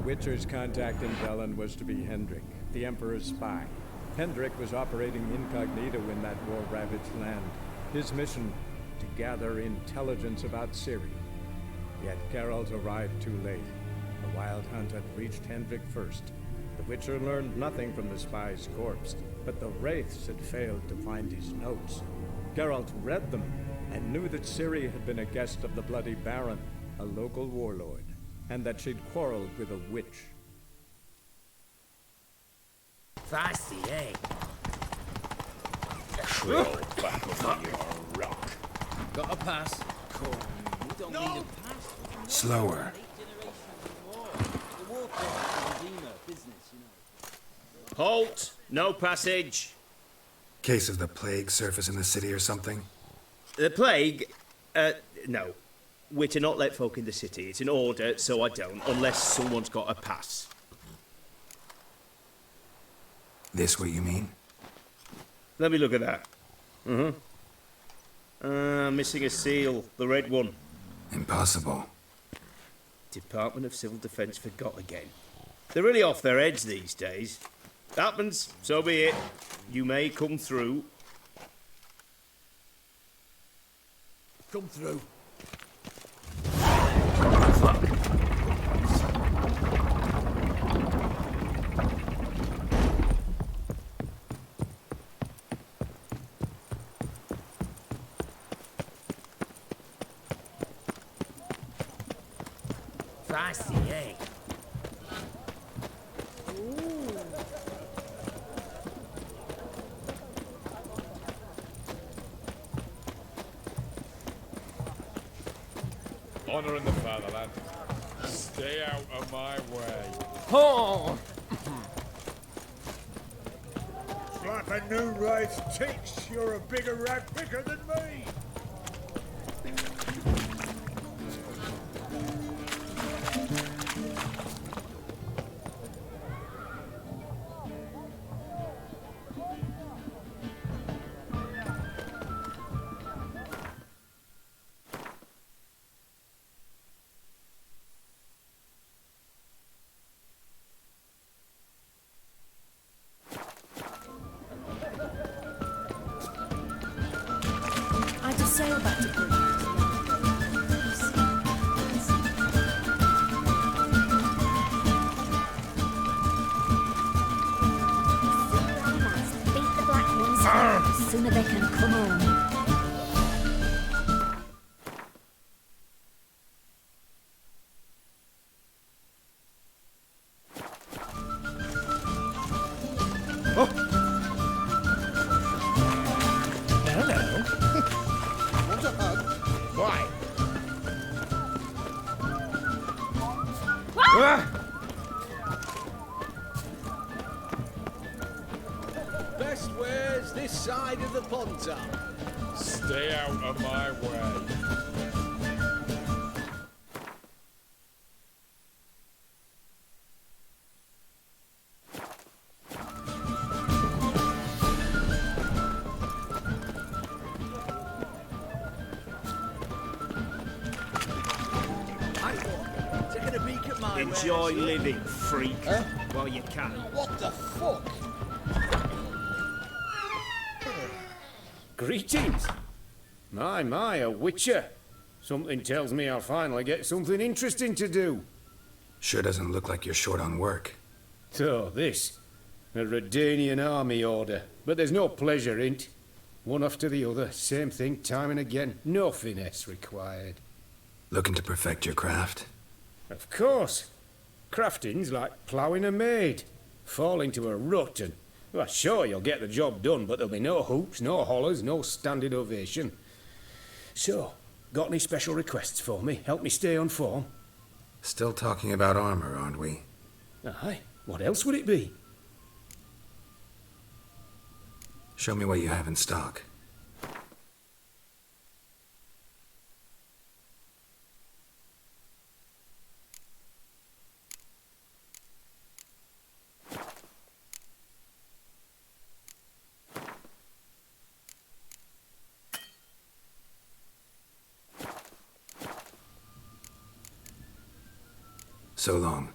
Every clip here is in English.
Witcher's contact in Velen was to be Hendrik, the Emperor's spy. Hendrik was operating incognito in that war-ravaged land. His mission, to gather intelligence about CHII. Yet Geralt arrived too late. The Wild Hunt had reached Hendrik first. The Witcher learned nothing from the spy's corpse, but the Wraiths had failed to find his notes. Geralt read them and knew that CHII had been a guest of the Bloody Baron, a local warlord, and that she'd quarreled with a witch. Feisty, eh? Crawl back over your rock. Got a pass? Cool. You don't need a pass. Slower. Halt! No passage. Case of the plague surface in the city or something? The plague? No. We're to not let folk in the city. It's an order, so I don't, unless someone's got a pass. This what you mean? Let me look at that. Missing a seal. The red one. Impossible. Department of Civil Defence forgot again. They're really off their heads these days. Happens, so be it. You may come through. Come through. Feisty, eh? Honor in the fatherland. Stay out of my way. Oh! Slap a new Wraith teach. You're a bigger rat picker than me. I just sail back to Cùng. Beat the black ones. The sooner they can come home. Best ware's this side of the ponton. Stay out of my way. Taking a peek at my Enjoy wares. living, freak, while you can. What the fuck? Greetings. My, a witcher. Something tells me I'll finally get something interesting to do. Sure doesn't look like you're short on work. So, this. A Redanian army order. But there's no pleasure in't. One after the other, same thing time and again. No finesse required. Looking to perfect your craft? Of course. Crafting's like ploughing a maid. Fall into a rut and... Well, sure, you'll get the job done, but there'll be no hoops, no hollers, no standing ovation. So, got any special requests for me? Help me stay on form? Still talking about armor, aren't we? Aye. What else would it be? Show me what you have in stock. So long.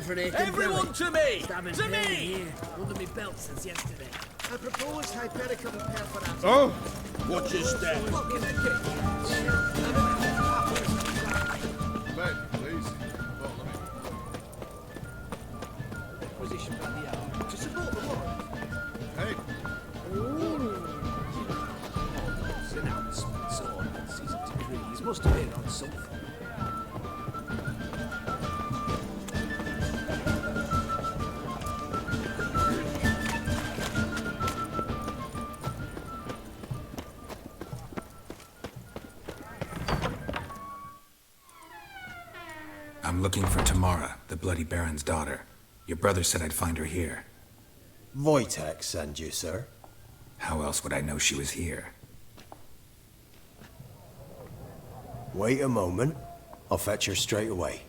for an aching Everyone belly. to me! Stabbing To pain me! here, under me belt since yesterday. I propose Hypericum prepare for that. Oh! Watch your step. Fucking a kick. Men, please. Follow me. Position by the hour. To support the war. Hey, An announcement, so season degrees must have been on something. I'm looking for Tamara, the Bloody Baron's daughter. Your brother said I'd find her here. Wojtek sent you, sir. How else would I know she was here? Wait a moment. I'll fetch her straight away.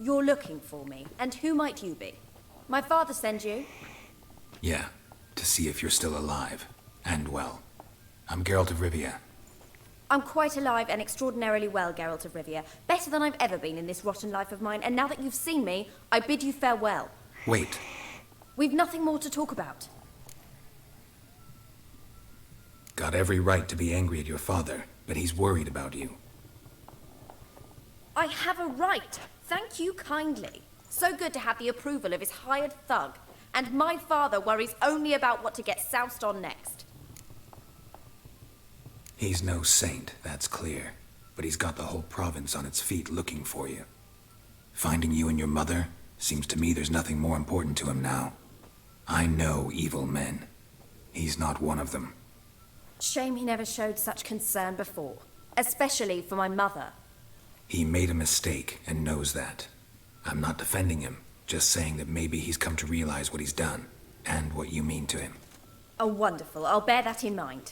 You're looking for me, and who might you be? My father sends you? Yeah, to see if you're still alive. And well. I'm Geralt of Rivia. I'm quite alive and extraordinarily well, Geralt of Rivia. Better than I've ever been in this rotten life of mine, and now that you've seen me, I bid you farewell. Wait. We've nothing more to talk about. Got every right to be angry at your father, but he's worried about you. I have a right. Thank you kindly. So good to have the approval of his hired thug. And my father worries only about what to get soused on next. He's no saint, that's clear. But he's got the whole province on its feet looking for you. Finding you and your mother, seems to me there's nothing more important to him now. I know evil men. He's not one of them. Shame he never showed such concern before. Especially for my mother. He made a mistake and knows that. I'm not defending him, just saying that maybe he's come to realize what he's done, and what you mean to him. Oh, wonderful. I'll bear that in mind.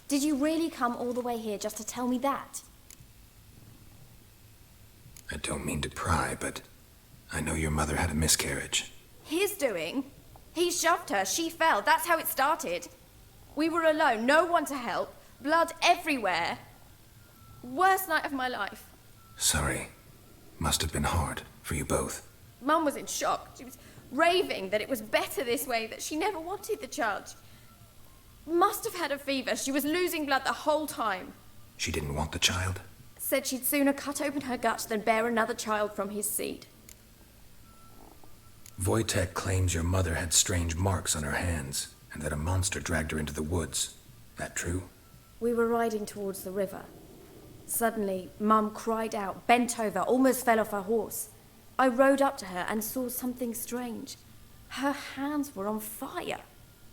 Did you really come all the way here just to tell me that? I don't mean to pry, but I know your mother had a miscarriage. His doing? He shoved her, she fell, that's how it started. We were alone, no one to help, blood everywhere. Worst night of my life. Sorry. Must have been hard for you both. Mum was in shock. She was raving that it was better this way, that she never wanted the child. She must have had a fever. She was losing blood the whole time. She didn't want the child? Said she'd sooner cut open her gut than bear another child from his seed. Wojtek claims your mother had strange marks on her hands, and that a monster dragged her into the woods. That true? We were riding towards the river. Suddenly, Mum cried out, bent over, almost fell off her horse. I rode up to her and saw something strange. Her hands were on fire.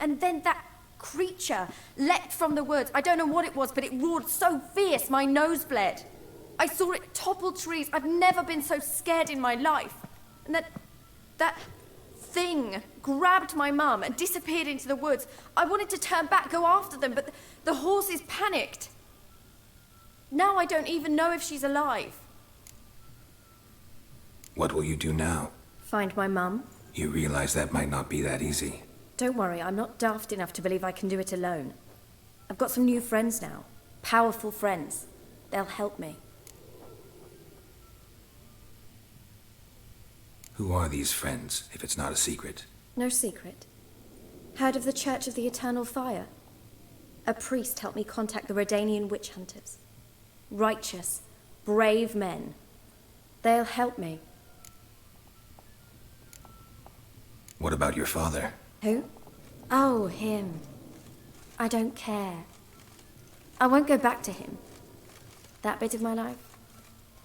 And then that creature leapt from the woods. I don't know what it was, but it roared so fierce my nose bled. I saw it topple trees. I've never been so scared in my life. And that thing grabbed my mum and disappeared into the woods. I wanted to turn back, go after them, but the horses panicked. Now I don't even know if she's alive. What will you do now? Find my mum. You realize that might not be that easy. Don't worry, I'm not daft enough to believe I can do it alone. I've got some new friends now. Powerful friends. They'll help me. Who are these friends, if it's not a secret? No secret. Heard of the Church of the Eternal Fire? A priest helped me contact the Redanian witch hunters. Righteous, brave men. They'll help me. What about your father? Who? Oh, him. I don't care. I won't go back to him. That bit of my life?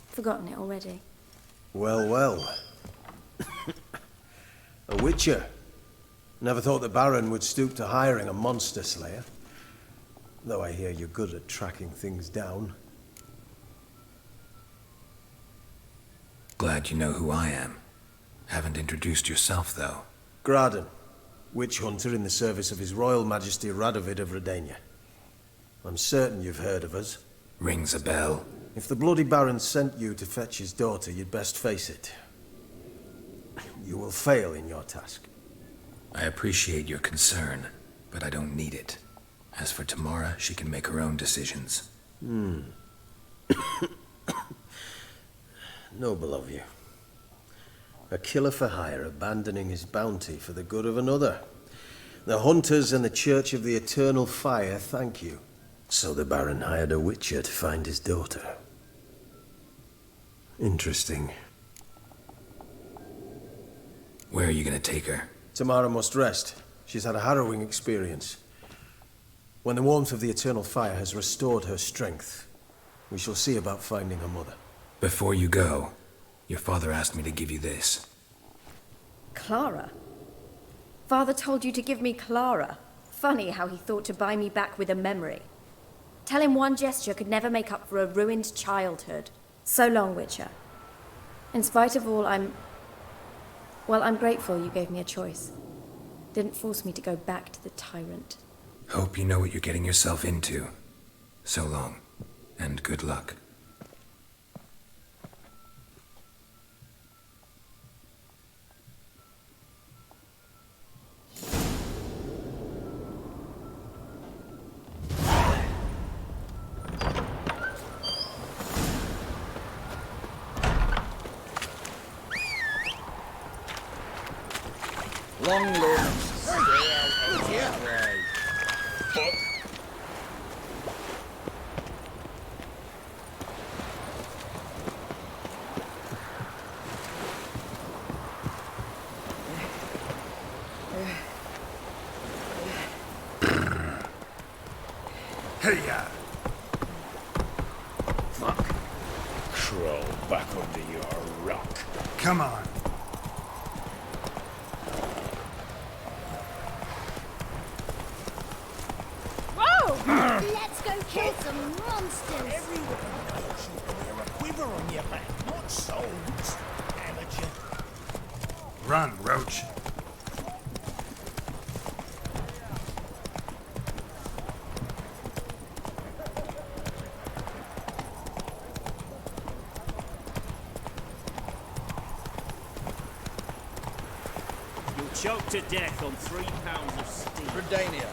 Forgotten it already. Well, well. A witcher. Never thought the Baron would stoop to hiring a monster slayer. Though I hear you're good at tracking things down. Glad you know who I am. Haven't introduced yourself, though. Graden, witch hunter in the service of His Royal Majesty Radovid of Redania. I'm certain you've heard of us. Rings a bell. If the bloody Baron sent you to fetch his daughter, you'd best face it. You will fail in your task. I appreciate your concern, but I don't need it. As for Tamara, she can make her own decisions. Noble of you. A killer for hire abandoning his bounty for the good of another. The hunters and the Church of the Eternal Fire thank you. So the Baron hired a witcher to find his daughter. Interesting. Where are you gonna take her? Tamara must rest. She's had a harrowing experience. When the warmth of the Eternal Fire has restored her strength, we shall see about finding her mother. Before you go, your father asked me to give you this. Clara? Father told you to give me Clara. Funny how he thought to buy me back with a memory. Tell him one gesture could never make up for a ruined childhood. So long, Witcher. In spite of all, I'm grateful you gave me a choice. Didn't force me to go back to the tyrant. Hope you know what you're getting yourself into. So long, and good luck. Long live. Stay out of my way. Hey-ya! Fuck. Crawl back under your rock. Come on. Let's go kill some monsters! Everyone knows you can wear a quiver on your back, not swords. Amateur. Run, Roach. You'll choke to death on 3 pounds of steel. Redania.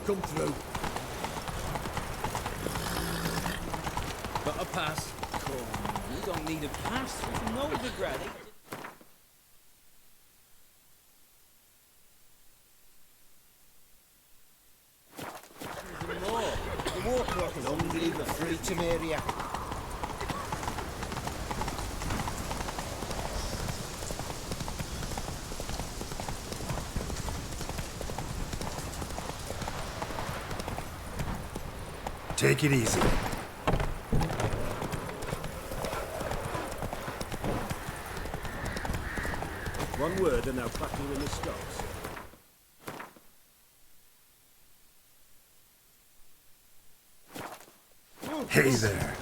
Come through. Got a pass? Come, you don't need a pass. We know the granny. More. The war clock is only the freedom area. Take it easy. One word and they'll clap you in the skulls. Hey there.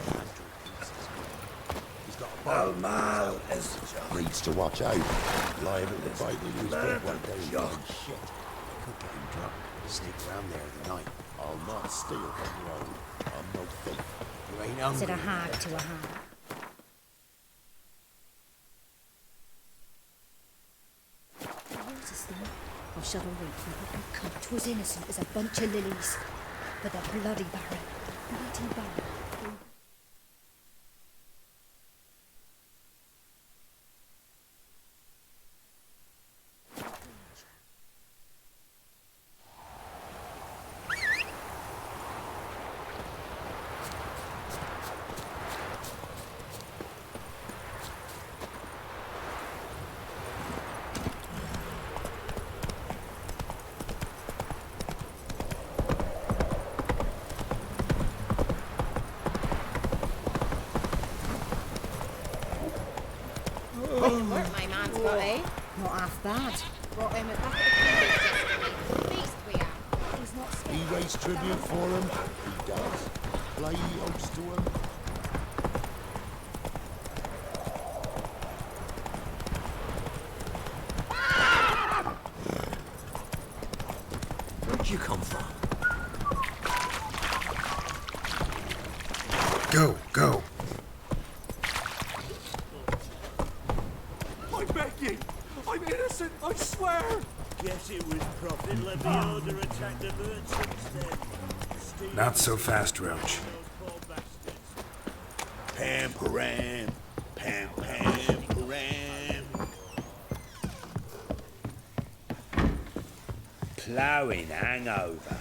Mal needs to watch out. Liable to fight the use big one day. Shit. Could get him drunk. Sneak around there the night. I'll not steal from your own. I'm no thief. You ain't hungry. Said a hag to a hag. What's this thing? I shall await you, but you cunt. 'Twas innocent as a bunch of lilies. But the bloody Baron. Bloody Baron. Weren't my man's body? Not half bad. Brought him a bucket of beast we have. He's not scared. He raised tribute for him. He does. Play oaths to him. come from? Go, go. I'm begging! I'm innocent, I swear! Guess it was profit. Let the order attack the merchants then. Not so fast, Roach. Pam, param. Pam, pam, param. Ploughing hangover.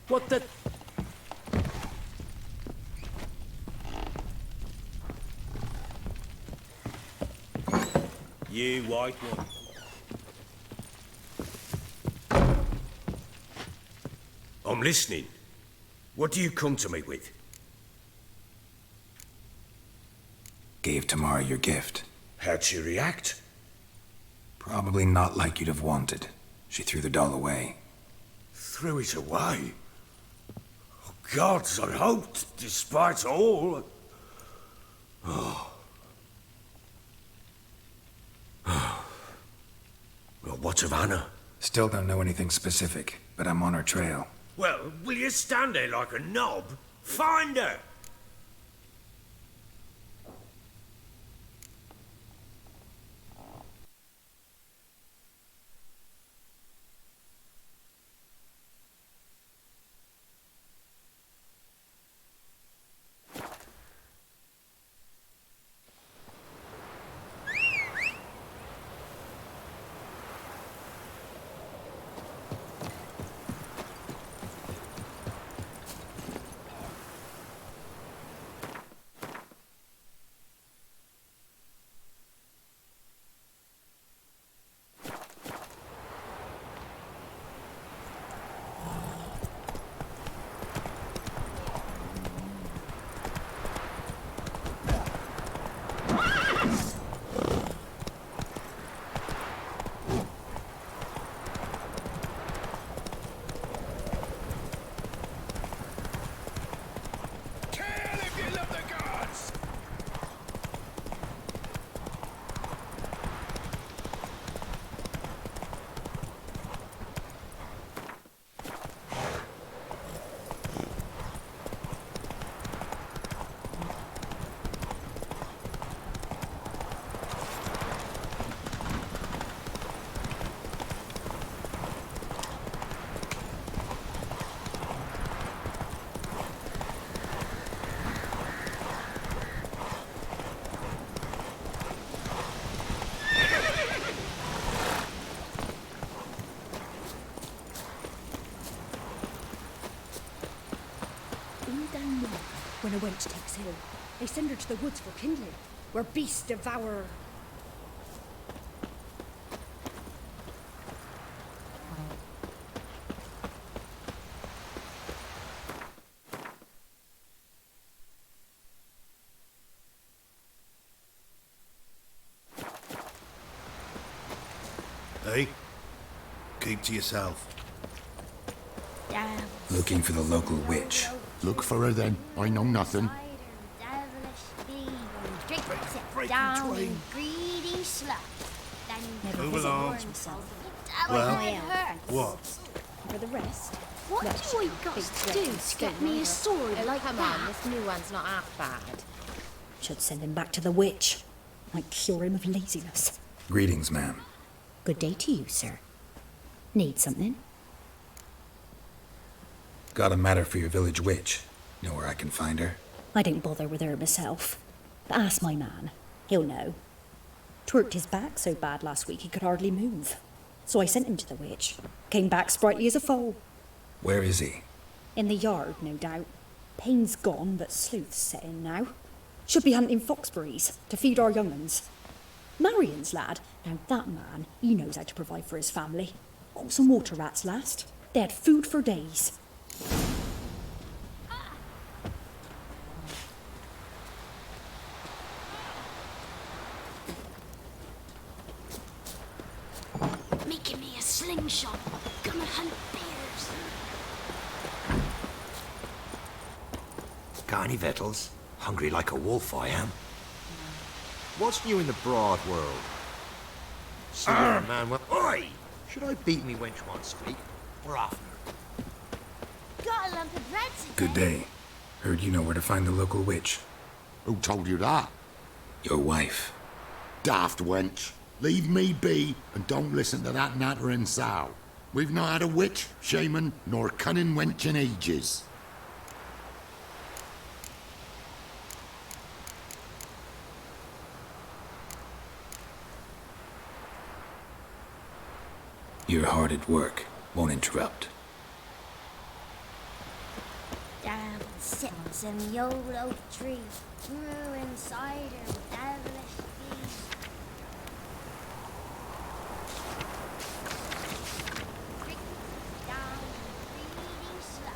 What the... You white one. I'm listening. What do you come to me with? Gave Tamara your gift. How'd she react? Probably not like you'd have wanted. She threw the doll away. Threw it away? Oh, gods, I hoped, despite all... Oh. Well, what of Anna? Still don't know anything specific, but I'm on her trail. Well, will you stand there like a knob? Find her! When a wench takes ill, they send her to the woods for kindling, where beasts devour her. Hey, keep to yourself. Looking for the local witch. Look for her then. I know nothing. Down in greedy slut. Move along. Well, what? For the rest, What do I got to do to get me a sword like Come that? on, this new one's not half bad. should send him back to the witch. Might cure him of laziness. Greetings, ma'am. Good day to you, sir. Need something? Got a matter for your village witch. Know where I can find her? I didn't bother with her myself. But ask my man. He'll know. Twerked his back so bad last week he could hardly move. So I sent him to the witch. Came back sprightly as a foal. Where is he? In the yard, no doubt. Pain's gone, but sleuth's set in now. Should be hunting foxberries to feed our young uns. Marion's lad. Now that man, he knows how to provide for his family. Got some water rats last. They had food for days. Making me a slingshot. Gonna hunt bears. Got any victuals? Hungry like a wolf, I am. What's new in the broad world? See a man well. Oi! Should I beat me wench once speak? Or oftener? Got a lump of bread to Good day. Heard you know where to find the local witch. Who told you that? Your wife. Daft wench. Leave me be and don't listen to that nattering sow. We've not had a witch, shaman, nor cunning wench in ages. You're hard at work. Won't interrupt. Down sits in the old oak tree, brewing cider with devilish bees. Down reading slow.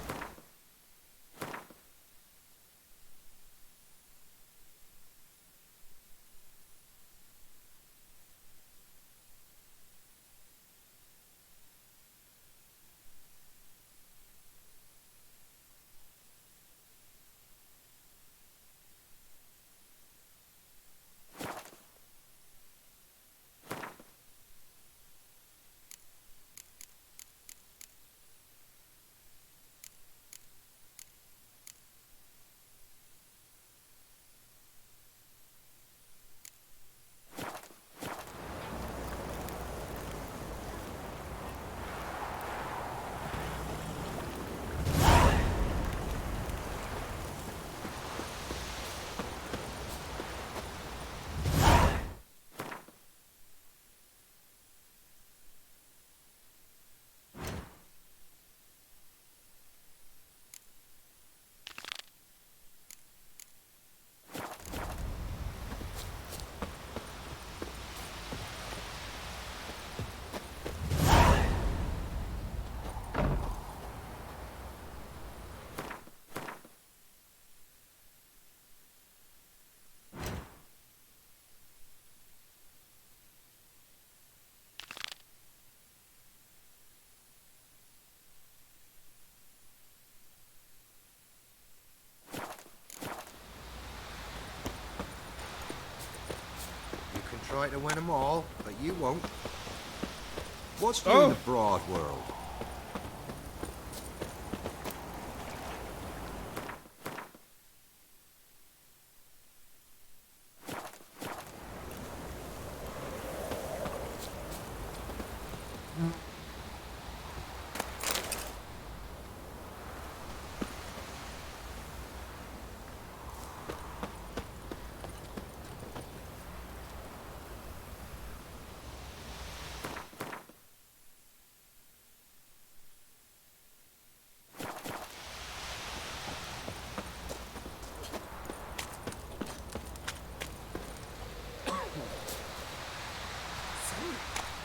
Try to win them all, but you won't. What's new in the broad world?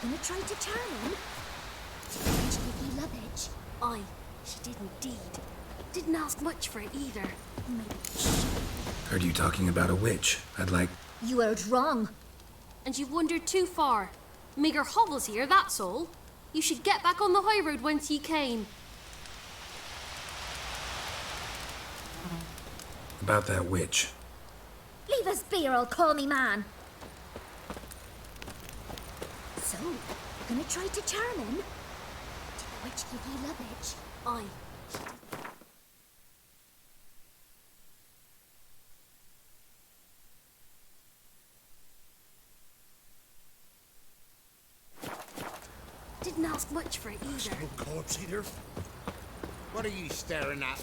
Gonna try to turn him? Did the witch give you luggage? Aye, she did indeed. Didn't ask much for it either. Maybe. Heard you talking about a witch. I'd like... You heard wrong. And you've wandered too far. Meagre hovels here, that's all. You should get back on the high road whence ye came. About that witch. Leave us be or I'll call me man. So, gonna try to turn him? Did the witch give you luggage? Aye, she did. Didn't ask much for it either. No corpse eater. What are you staring at?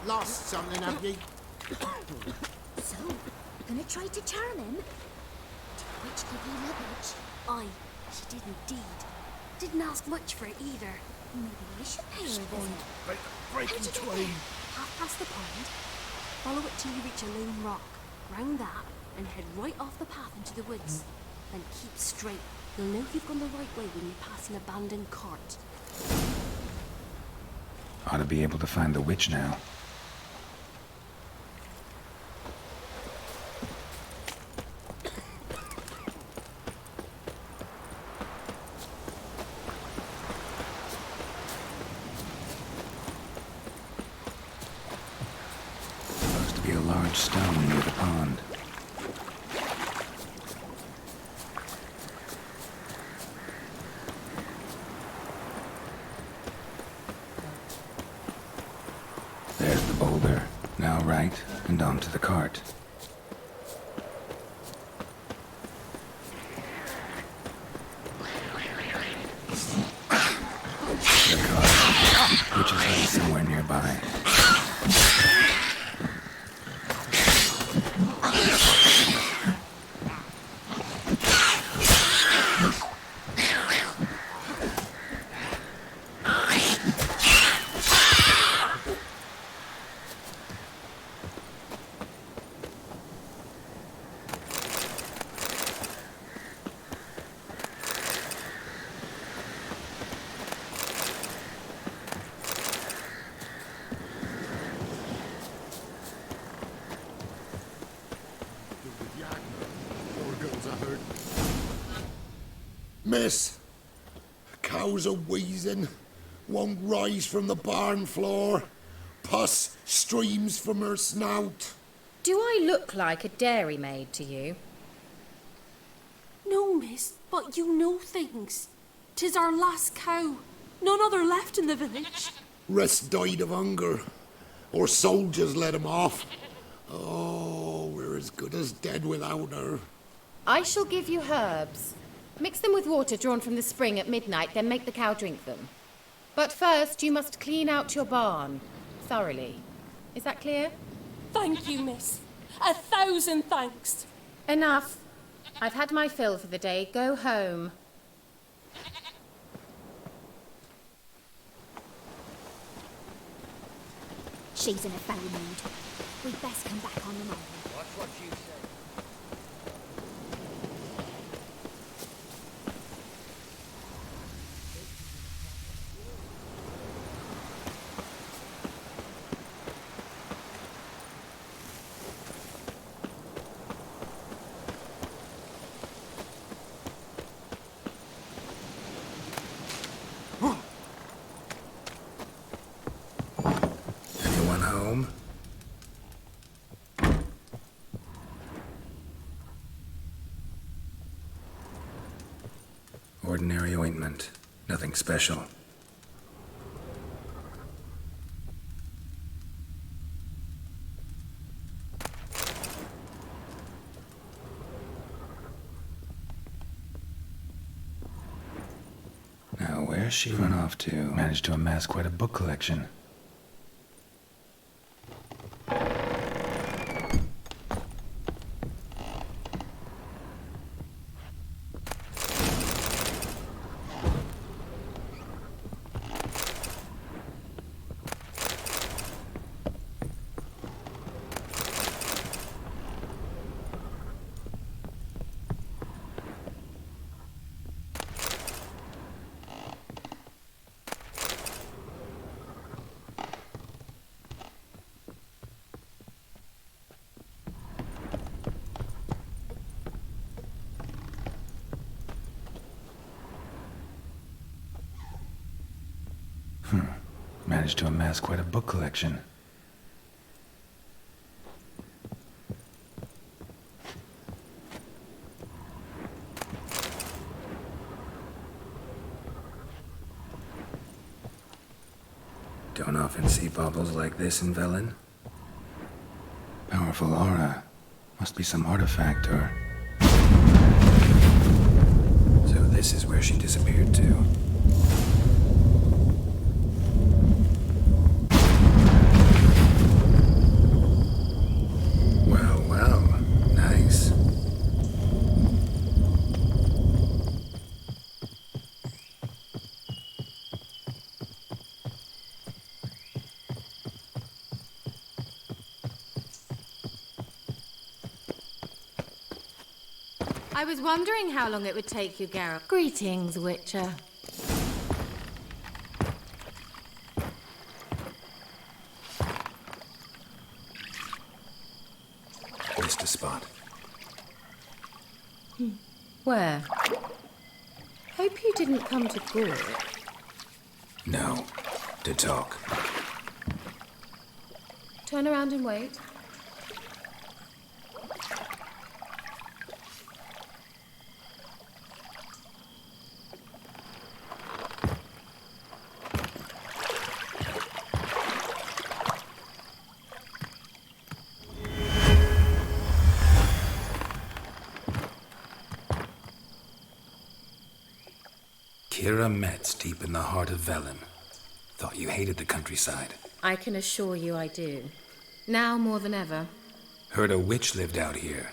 lost something, have ye? So, gonna try to charm him? Did the witch give you luggage? Aye, she did indeed. Didn't ask much for it either. Maybe I should pay her a visit. Breaking tween. Half past the pond. Follow it till you reach a lone rock. Round that, and head right off the path into the woods. Then keep straight. You'll know you've gone the right way when you pass an abandoned cart. Ought to be able to find the witch now. Supposed to be a large stone near the pond. There's the boulder. Now right, and onto the cart. The cart, which is headed somewhere nearby. Miss, cows are wheezing, won't rise from the barn floor, pus streams from her snout. Do I look like a dairymaid to you? No, miss, but you know things. 'Tis our last cow. None other left in the village. Rest died of hunger, or soldiers let him off. Oh, we're as good as dead without her. I shall give you herbs. Mix them with water drawn from the spring at midnight, then make the cow drink them. But first, you must clean out your barn thoroughly. Is that clear? Thank you, miss. 1,000 thanks. Enough. I've had my fill for the day. Go home. She's in a foul mood. We'd best come back on the morrow. Watch what you say. Anyone home? Ordinary ointment. Nothing special. Now, where's she run off to? Managed to amass quite a book collection. Managed to amass quite a book collection. Don't often see baubles like this in Velen. Powerful aura. Must be some artifact or... So this is where she disappeared to. I was wondering how long it would take you, Geralt. Greetings, Witcher. Missed a spot. Where? Hope you didn't come to Gore. No. To talk. Turn around and wait. Keira Metz, deep in the heart of Velen. Thought you hated the countryside. I can assure you I do. Now more than ever. Heard a witch lived out here.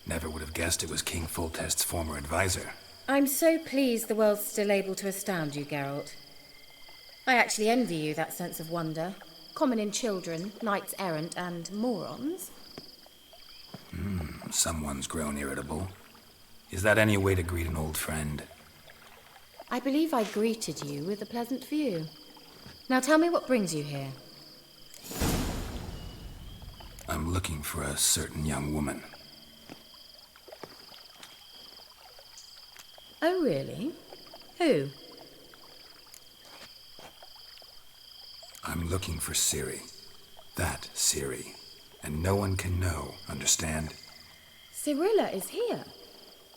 Never would have guessed it was King Foltest's former advisor. I'm so pleased the world's still able to astound you, Geralt. I actually envy you that sense of wonder. Common in children, knights errant, and morons. Someone's grown irritable. Is that any way to greet an old friend? I believe I greeted you with a pleasant view. Now tell me what brings you here. I'm looking for a certain young woman. Oh, really? Who? I'm looking for CHII. That CHII. And no one can know, understand? Cirilla is here.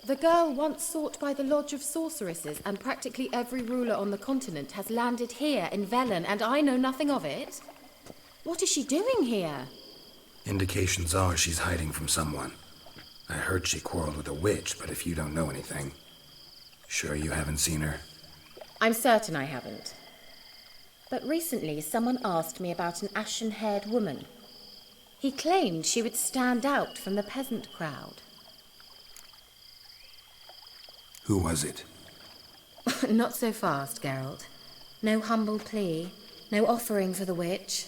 The girl once sought by the Lodge of Sorceresses, and practically every ruler on the continent has landed here in Velen, and I know nothing of it. What is she doing here? Indications are she's hiding from someone. I heard she quarreled with a witch, but if you don't know anything, sure you haven't seen her? I'm certain I haven't. But recently someone asked me about an ashen-haired woman. He claimed she would stand out from the peasant crowd. Who was it? Not so fast, Geralt. No humble plea, no offering for the witch.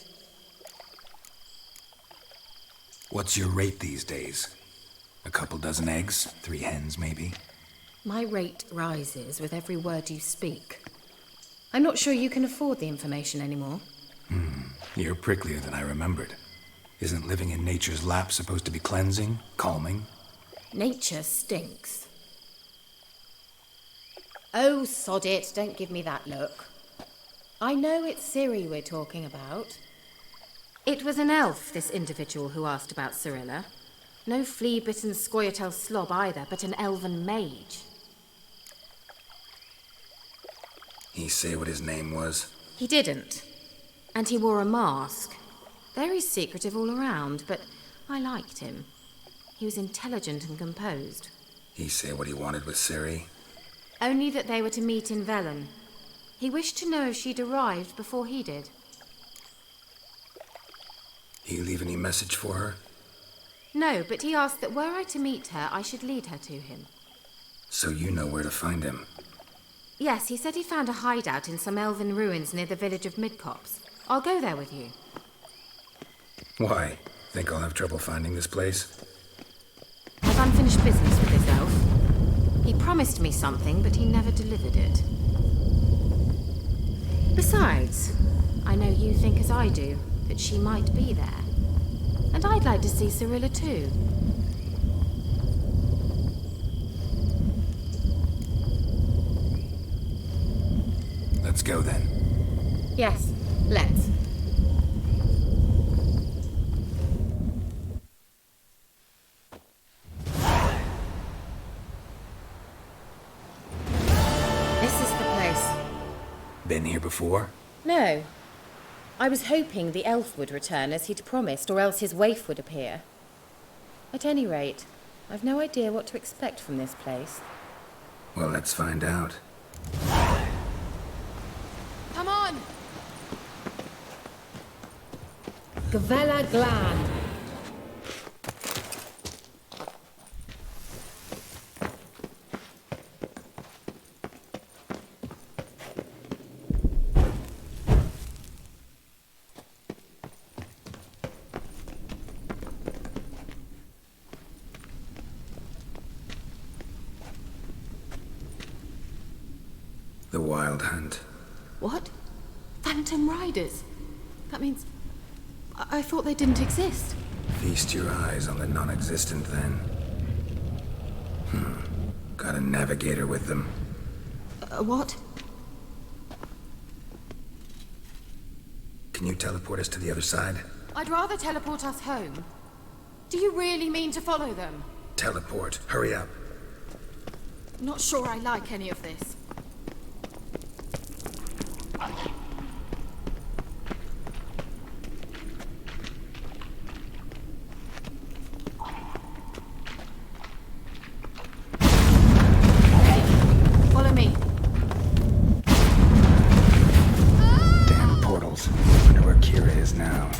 What's your rate these days? A couple dozen eggs? 3 hens, maybe? My rate rises with every word you speak. I'm not sure you can afford the information anymore. You're pricklier than I remembered. Isn't living in nature's lap supposed to be cleansing, calming? Nature stinks. Oh, sod it, don't give me that look. I know it's CHII we're talking about. It was an elf, this individual who asked about Cirilla. No flea-bitten Scoia'tael slob either, but an elven mage. He say what his name was? He didn't. And he wore a mask. Very secretive all around, but I liked him. He was intelligent and composed. He say what he wanted with CHII? Only that they were to meet in Velen. He wished to know if she'd arrived before he did. He leave any message for her? No, but he asked that were I to meet her, I should lead her to him. So you know where to find him? Yes, he said he found a hideout in some elven ruins near the village of Midcopse. I'll go there with you. Why? Think I'll have trouble finding this place? I've unfinished business with this elf. He promised me something, but he never delivered it. Besides, I know you think as I do, that she might be there. And I'd like to see Cirilla too. Let's go then. Yes, let's. Been here before? No. I was hoping the elf would return as he'd promised, or else his waif would appear. At any rate, I've no idea what to expect from this place. Well, let's find out. Come on! Gavella Glan. The Wild Hunt. What? Phantom Riders? That means... I thought they didn't exist. Feast your eyes on the non-existent, then. Got a navigator with them. What? Can you teleport us to the other side? I'd rather teleport us home. Do you really mean to follow them? Teleport. Hurry up. Not sure I like any of this. Follow me. Damn portals. Wonder where Keira is now.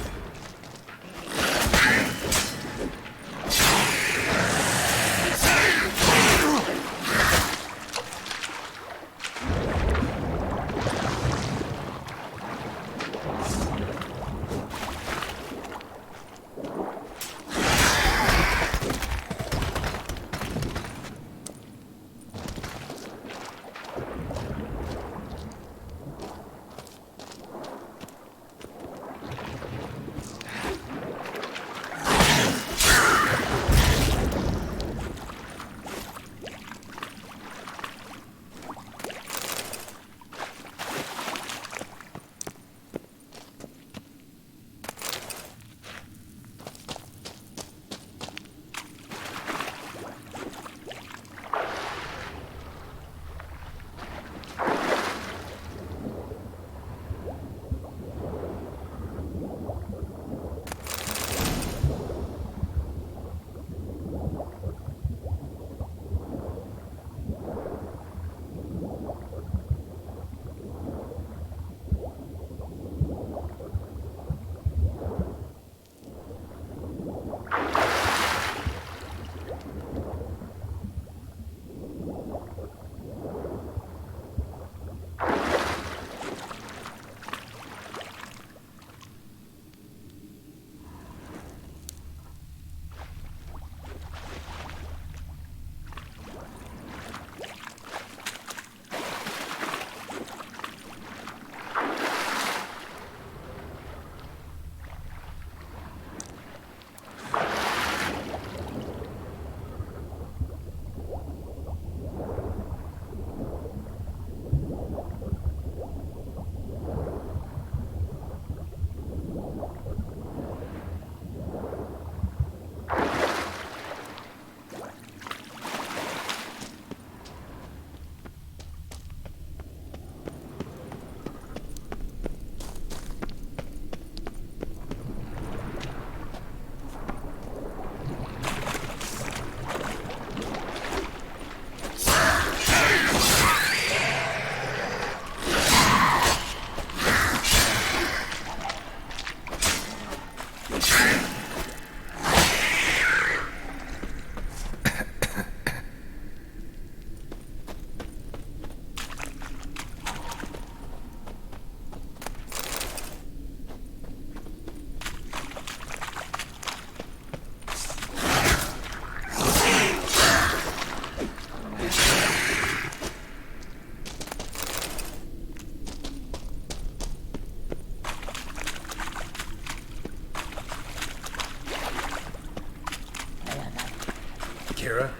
Keira?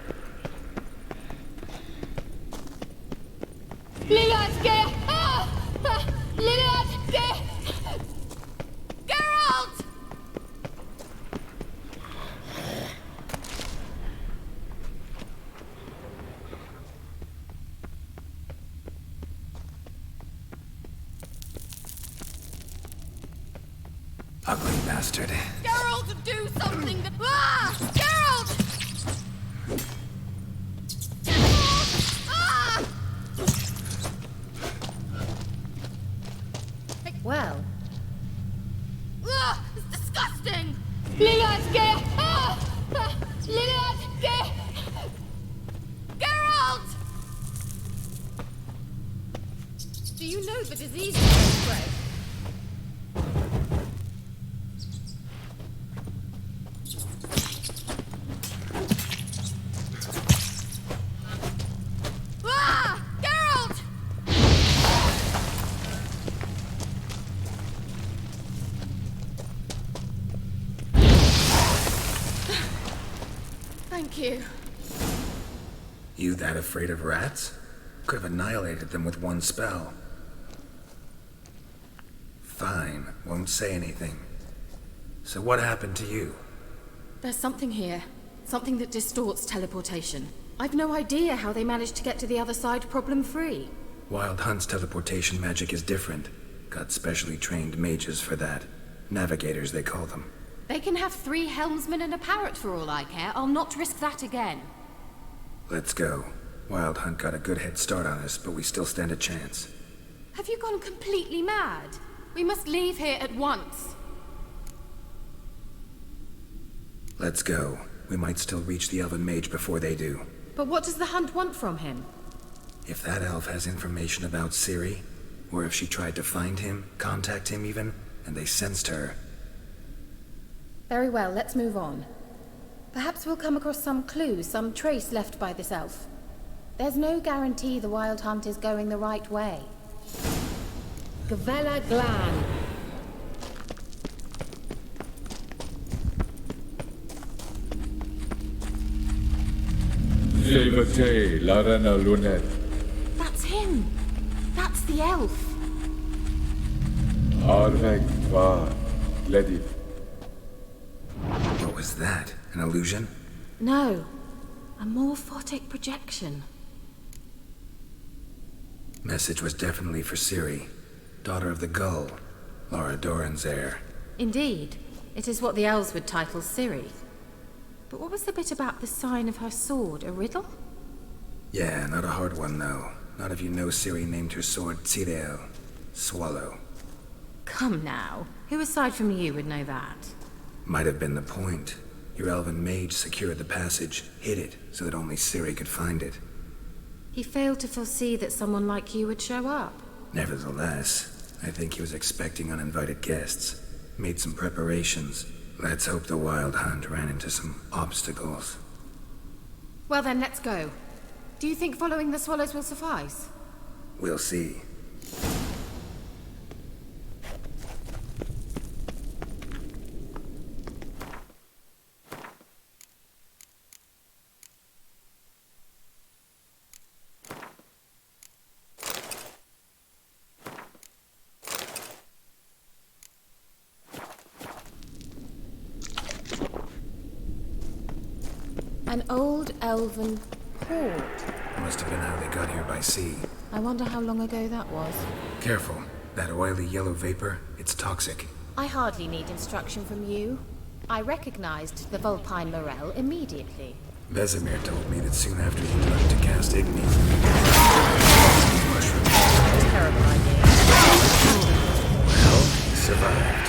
Geralt! Ugly bastard. Geralt, do something! Geralt! Well, It's disgusting! Geralt! do you know the disease that spread? Geralt! Thank you. You that afraid of rats? Could have annihilated them with one spell. Fine, won't say anything. So what happened to you? There's something here. Something that distorts teleportation. I've no idea how they managed to get to the other side problem-free. Wild Hunt's teleportation magic is different. Got specially trained mages for that. Navigators, they call them. They can have 3 helmsmen and a parrot for all I care. I'll not risk that again. Let's go. Wild Hunt got a good head start on us, but we still stand a chance. Have you gone completely mad? We must leave here at once. Let's go. We might still reach the elven mage before they do. But what does the Hunt want from him? If that elf has information about CHII, or if she tried to find him, contact him even, and they sensed her. Very well, let's move on. Perhaps we'll come across some clue, some trace left by this elf. There's no guarantee the Wild Hunt is going the right way. Gavella Glan. Silvete, Larena Lunet. That's him! That's the elf! Arvek Va, Ledith. What was that? An illusion? No. A morphotic projection. Message was definitely for CHII, daughter of the Gull, Lara Doran's heir. Indeed. It is what the elves would title CHII. But what was the bit about the sign of her sword? A riddle? Yeah, not a hard one though. Not if you know CHII named her sword Tirel, swallow. Come now. Who aside from you would know that? Might have been the point. Your elven mage secured the passage, hid it, so that only CHII could find it. He failed to foresee that someone like you would show up. Nevertheless, I think he was expecting uninvited guests. Made some preparations. Let's hope the Wild Hunt ran into some obstacles. Well then, let's go. Do you think following the swallows will suffice? We'll see. An old elven port. Must have been how they got here by sea. I wonder how long ago that was. Careful. That oily yellow vapor, it's toxic. I hardly need instruction from you. I recognized the vulpine morel immediately. Vesemir told me that soon after he learned to cast Igni. Terrible idea. Well, he survived.